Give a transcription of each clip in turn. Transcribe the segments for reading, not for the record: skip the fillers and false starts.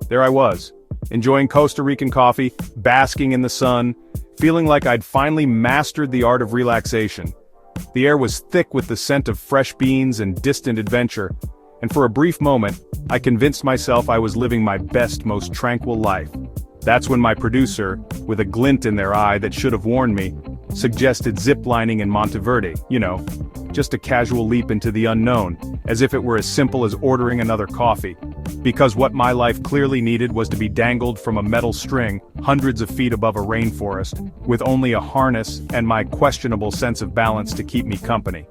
There I was, enjoying Costa Rican coffee, basking in the sun, feeling like I'd finally mastered the art of relaxation. The air was thick with the scent of fresh beans and distant adventure, and for a brief moment, I convinced myself I was living my best, most tranquil life. That's when my producer, with a glint in their eye that should have warned me, suggested ziplining in Monteverde, just a casual leap into the unknown, as if it were as simple as ordering another coffee. Because what my life clearly needed was to be dangled from a metal string, hundreds of feet above a rainforest, with only a harness and my questionable sense of balance to keep me company.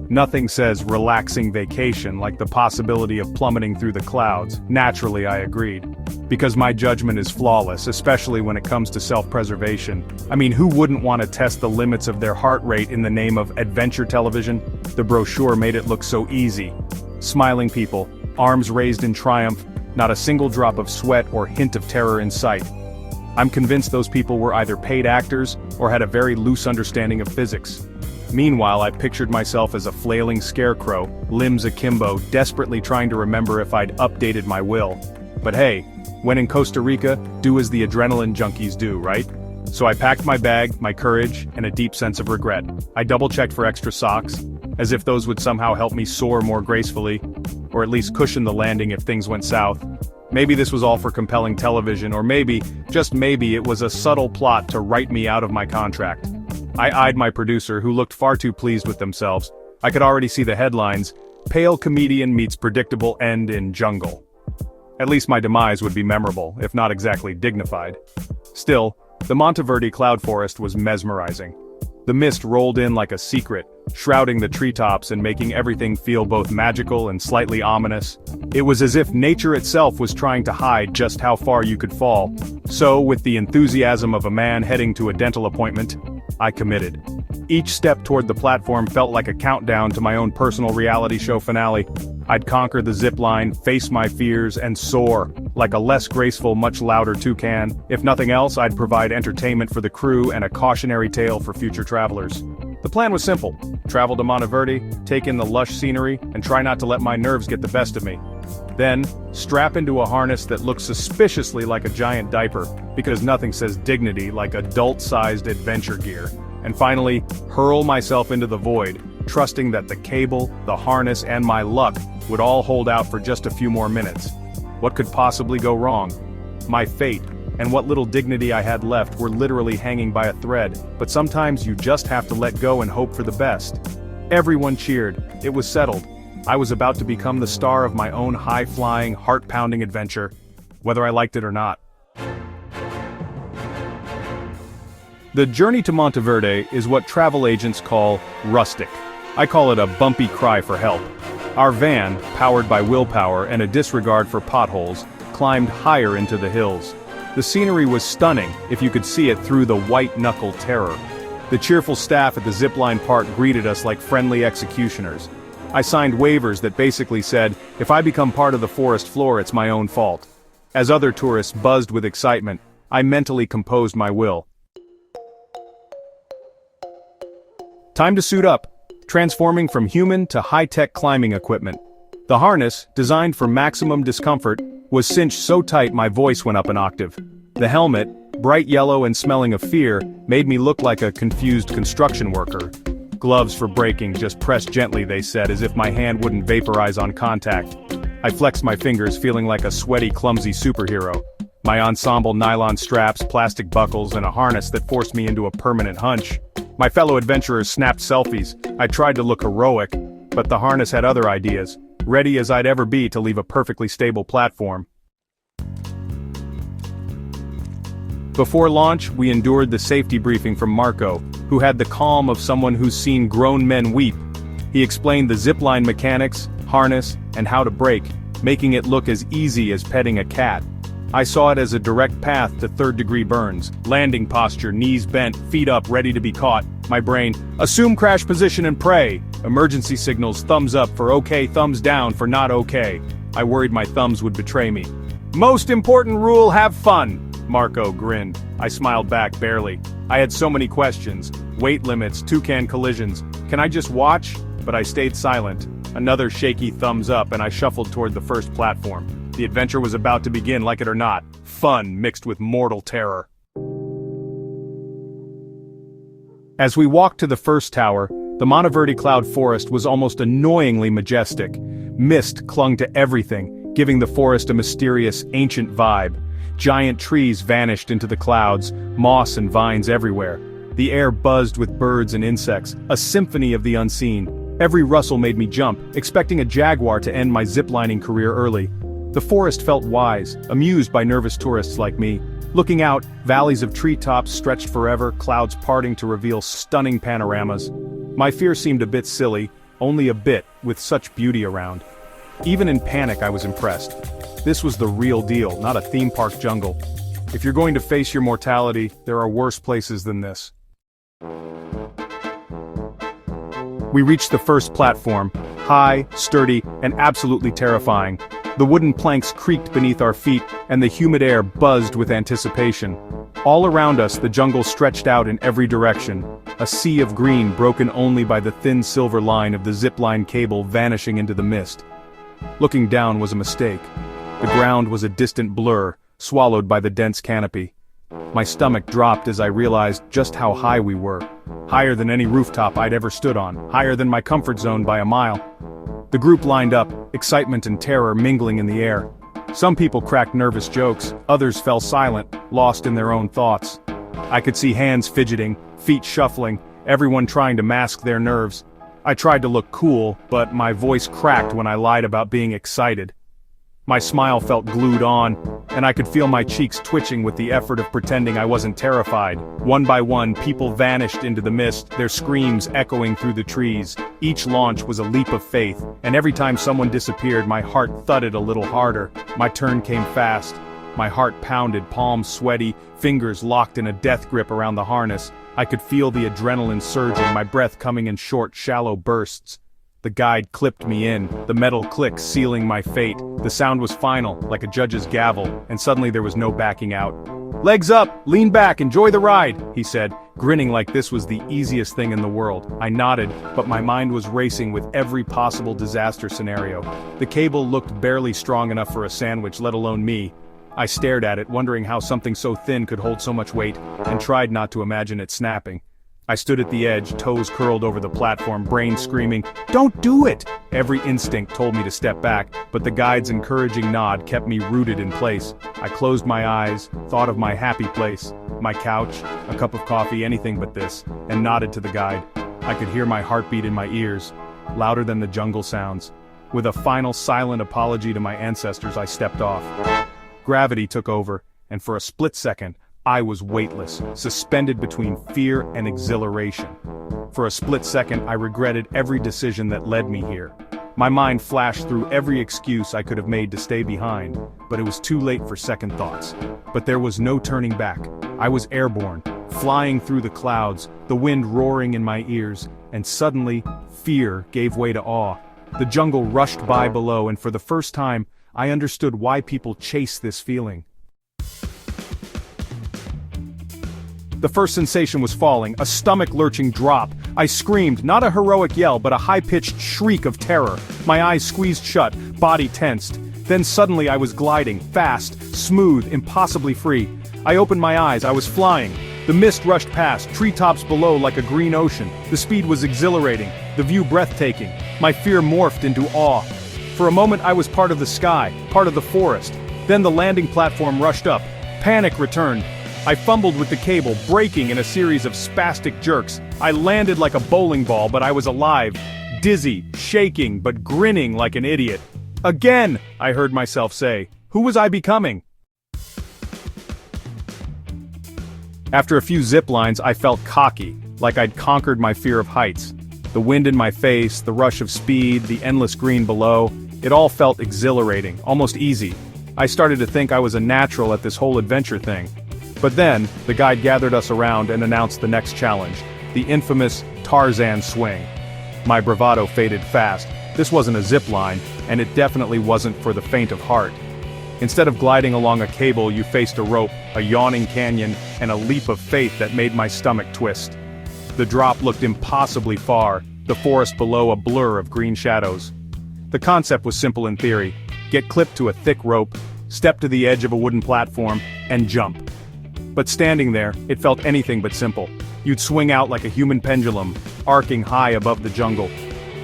Nothing says relaxing vacation like the possibility of plummeting through the clouds. Naturally, I agreed. Because my judgment is flawless, especially when it comes to self-preservation. I mean, who wouldn't want to test the limits of their heart rate in the name of adventure television? The brochure made it look so easy. Smiling people, arms raised in triumph, not a single drop of sweat or hint of terror in sight. I'm convinced those people were either paid actors or had a very loose understanding of physics. Meanwhile, I pictured myself as a flailing scarecrow, limbs akimbo, desperately trying to remember if I'd updated my will. But hey, when in Costa Rica, do as the adrenaline junkies do, right? So I packed my bag, my courage, and a deep sense of regret. I double-checked for extra socks, as if those would somehow help me soar more gracefully, or at least cushion the landing if things went south. Maybe this was all for compelling television, or maybe, just maybe, it was a subtle plot to write me out of my contract. I eyed my producer, who looked far too pleased with themselves. I could already see the headlines, "Pale Comedian Meets Predictable End in Jungle." At least my demise would be memorable, if not exactly dignified. Still, the Monteverde cloud forest was mesmerizing. The mist rolled in like a secret, shrouding the treetops and making everything feel both magical and slightly ominous. It was as if nature itself was trying to hide just how far you could fall. So, with the enthusiasm of a man heading to a dental appointment, I committed. Each step toward the platform felt like a countdown to my own personal reality show finale. I'd conquer the zipline, face my fears, and soar, like a less graceful, much louder toucan. If nothing else, I'd provide entertainment for the crew and a cautionary tale for future travelers. The plan was simple: travel to Monteverde, take in the lush scenery, and try not to let my nerves get the best of me. Then, strap into a harness that looks suspiciously like a giant diaper, because nothing says dignity like adult-sized adventure gear. And finally, hurl myself into the void, trusting that the cable, the harness, and my luck would all hold out for just a few more minutes. What could possibly go wrong? My fate, and what little dignity I had left, were literally hanging by a thread, but sometimes you just have to let go and hope for the best. Everyone cheered. It was settled. I was about to become the star of my own high-flying, heart-pounding adventure, whether I liked it or not. The journey to Monteverde is what travel agents call rustic. I call it a bumpy cry for help. Our van, powered by willpower and a disregard for potholes, climbed higher into the hills. The scenery was stunning, if you could see it through the white-knuckle terror. The cheerful staff at the zipline park greeted us like friendly executioners. I signed waivers that basically said, if I become part of the forest floor, it's my own fault. As other tourists buzzed with excitement, I mentally composed my will. Time to suit up, transforming from human to high-tech climbing equipment. The harness, designed for maximum discomfort, was cinched so tight my voice went up an octave. The helmet, bright yellow and smelling of fear, made me look like a confused construction worker. Gloves for braking, just press gently, they said, as if my hand wouldn't vaporize on contact. I flexed my fingers, feeling like a sweaty, clumsy superhero. My ensemble nylon straps, plastic buckles, and a harness that forced me into a permanent hunch. My fellow adventurers snapped selfies. I tried to look heroic, but the harness had other ideas, ready as I'd ever be to leave a perfectly stable platform. Before launch, we endured the safety briefing from Marco, who had the calm of someone who's seen grown men weep. He explained the zipline mechanics, harness, and how to brake, making it look as easy as petting a cat. I saw it as a direct path to third-degree burns. Landing posture, knees bent, feet up, ready to be caught. My brain, assume crash position and pray. Emergency signals, thumbs up for okay, thumbs down for not okay. I worried my thumbs would betray me. Most important rule, have fun. Marco grinned. I smiled back barely. I had so many questions. Weight limits, toucan collisions. Can I just watch? But I stayed silent. Another shaky thumbs up and I shuffled toward the first platform. The adventure was about to begin, like it or not. Fun mixed with mortal terror. As we walked to the first tower, the Monteverde cloud forest was almost annoyingly majestic. Mist clung to everything, giving the forest a mysterious, ancient vibe. Giant trees vanished into the clouds, moss and vines everywhere. The air buzzed with birds and insects, a symphony of the unseen. Every rustle made me jump, expecting a jaguar to end my ziplining career early. The forest felt wise, amused by nervous tourists like me. Looking out, valleys of treetops stretched forever, clouds parting to reveal stunning panoramas. My fear seemed a bit silly, only a bit, with such beauty around. Even in panic I was impressed. This was the real deal, not a theme park jungle. If you're going to face your mortality, there are worse places than this. We reached the first platform, high, sturdy, and absolutely terrifying. The wooden planks creaked beneath our feet, and the humid air buzzed with anticipation. All around us the jungle stretched out in every direction, a sea of green broken only by the thin silver line of the zipline cable vanishing into the mist. Looking down was a mistake. The ground was a distant blur, swallowed by the dense canopy. My stomach dropped as I realized just how high we were. Higher than any rooftop I'd ever stood on, higher than my comfort zone by a mile. The group lined up, excitement and terror mingling in the air. Some people cracked nervous jokes, others fell silent, lost in their own thoughts. I could see hands fidgeting, feet shuffling, everyone trying to mask their nerves. I tried to look cool, but my voice cracked when I lied about being excited. My smile felt glued on, and I could feel my cheeks twitching with the effort of pretending I wasn't terrified. One by one, people vanished into the mist, their screams echoing through the trees. Each launch was a leap of faith, and every time someone disappeared, my heart thudded a little harder. My turn came fast. My heart pounded, palms sweaty, fingers locked in a death grip around the harness. I could feel the adrenaline surging, my breath coming in short, shallow bursts. The guide clipped me in, the metal click sealing my fate. The sound was final, like a judge's gavel, and suddenly there was no backing out. "Legs up, lean back, enjoy the ride," he said, grinning like this was the easiest thing in the world. I nodded, but my mind was racing with every possible disaster scenario. The cable looked barely strong enough for a sandwich, let alone me. I stared at it, wondering how something so thin could hold so much weight, and tried not to imagine it snapping. I stood at the edge, toes curled over the platform, brain screaming, "Don't do it!" Every instinct told me to step back, but the guide's encouraging nod kept me rooted in place. I closed my eyes, thought of my happy place, my couch, a cup of coffee, anything but this, and nodded to the guide. I could hear my heartbeat in my ears, louder than the jungle sounds. With a final silent apology to my ancestors, I stepped off. Gravity took over, and for a split second, I was weightless, suspended between fear and exhilaration. For a split second, I regretted every decision that led me here. My mind flashed through every excuse I could have made to stay behind, but it was too late for second thoughts. But there was no turning back. I was airborne, flying through the clouds, the wind roaring in my ears, and suddenly, fear gave way to awe. The jungle rushed by below, and for the first time, I understood why people chase this feeling. The first sensation was falling, a stomach-lurching drop. I screamed, not a heroic yell, but a high-pitched shriek of terror. My eyes squeezed shut, body tensed. Then suddenly I was gliding, fast, smooth, impossibly free. I opened my eyes, I was flying. The mist rushed past, treetops below like a green ocean. The speed was exhilarating, the view breathtaking. My fear morphed into awe. For a moment I was part of the sky, part of the forest. Then the landing platform rushed up. Panic returned. I fumbled with the cable, breaking in a series of spastic jerks. I landed like a bowling ball, but I was alive. Dizzy, shaking, but grinning like an idiot. Again, I heard myself say. Who was I becoming? After a few zip lines, I felt cocky, like I'd conquered my fear of heights. The wind in my face, the rush of speed, the endless green below, it all felt exhilarating, almost easy. I started to think I was a natural at this whole adventure thing. But then, the guide gathered us around and announced the next challenge, the infamous Tarzan swing. My bravado faded fast. This wasn't a zip line, and it definitely wasn't for the faint of heart. Instead of gliding along a cable, you faced a rope, a yawning canyon, and a leap of faith that made my stomach twist. The drop looked impossibly far, the forest below a blur of green shadows. The concept was simple in theory. get clipped to a thick rope, step to the edge of a wooden platform, and jump. But standing there, it felt anything but simple. You'd swing out like a human pendulum, arcing high above the jungle.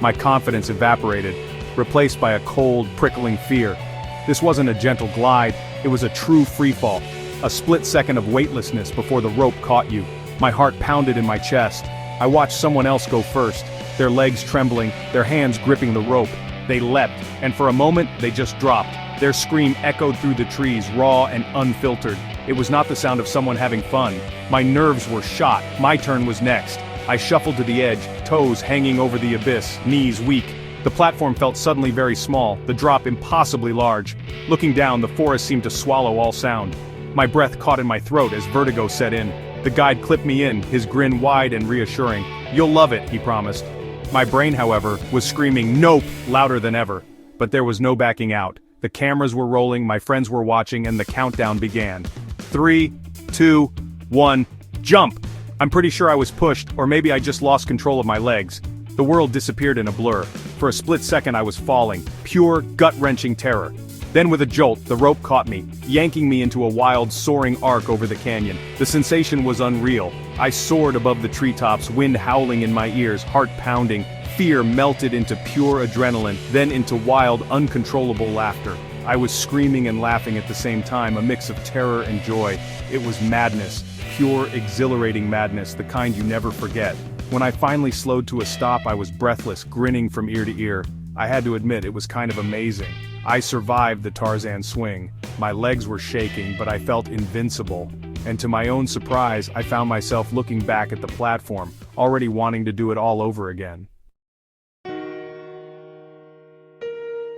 My confidence evaporated, replaced by a cold, prickling fear. This wasn't a gentle glide, it was a true freefall. A split second of weightlessness before the rope caught you. My heart pounded in my chest. I watched someone else go first, their legs trembling, their hands gripping the rope. They leapt, and for a moment, they just dropped. Their scream echoed through the trees, raw and unfiltered. It was not the sound of someone having fun. My nerves were shot. My turn was next. I shuffled to the edge, toes hanging over the abyss, knees weak. The platform felt suddenly very small, the drop impossibly large. Looking down, the forest seemed to swallow all sound. My breath caught in my throat as vertigo set in. The guide clipped me in, his grin wide and reassuring. "You'll love it," he promised. My brain, however, was screaming "nope" louder than ever. But there was no backing out. The cameras were rolling, my friends were watching, and the countdown began. 3, 2, 1, jump! I'm pretty sure I was pushed, or maybe I just lost control of my legs. The world disappeared in a blur. For a split second I was falling, pure, gut-wrenching terror. Then with a jolt, the rope caught me, yanking me into a wild, soaring arc over the canyon. The sensation was unreal. I soared above the treetops, wind howling in my ears, heart pounding. Fear melted into pure adrenaline, then into wild, uncontrollable laughter. I was screaming and laughing at the same time, a mix of terror and joy. It was madness, pure, exhilarating madness, the kind you never forget. When I finally slowed to a stop, I was breathless, grinning from ear to ear. I had to admit, it was kind of amazing. I survived the Tarzan swing. My legs were shaking, but I felt invincible. And to my own surprise, I found myself looking back at the platform, already wanting to do it all over again.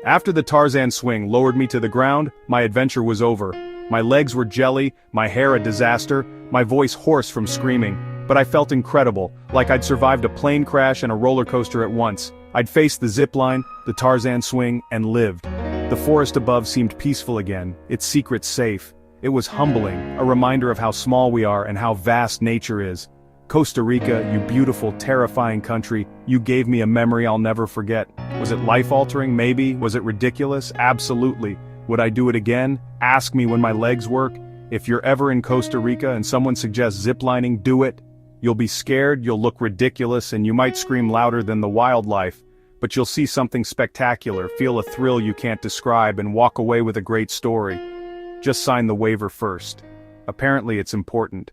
After the Tarzan swing lowered me to the ground, my adventure was over. My legs were jelly, my hair a disaster, my voice hoarse from screaming. But I felt incredible, like I'd survived a plane crash and a roller coaster at once. I'd faced the zipline, the Tarzan swing, and lived. The forest above seemed peaceful again, its secrets safe. It was humbling, a reminder of how small we are and how vast nature is. Costa Rica, you beautiful, terrifying country, you gave me a memory I'll never forget. Was it life-altering? Maybe. Was it ridiculous? Absolutely. Would I do it again? Ask me when my legs work. If you're ever in Costa Rica and someone suggests ziplining, do it. You'll be scared, you'll look ridiculous, and you might scream louder than the wildlife. But you'll see something spectacular, feel a thrill you can't describe, and walk away with a great story. Just sign the waiver first. Apparently it's important.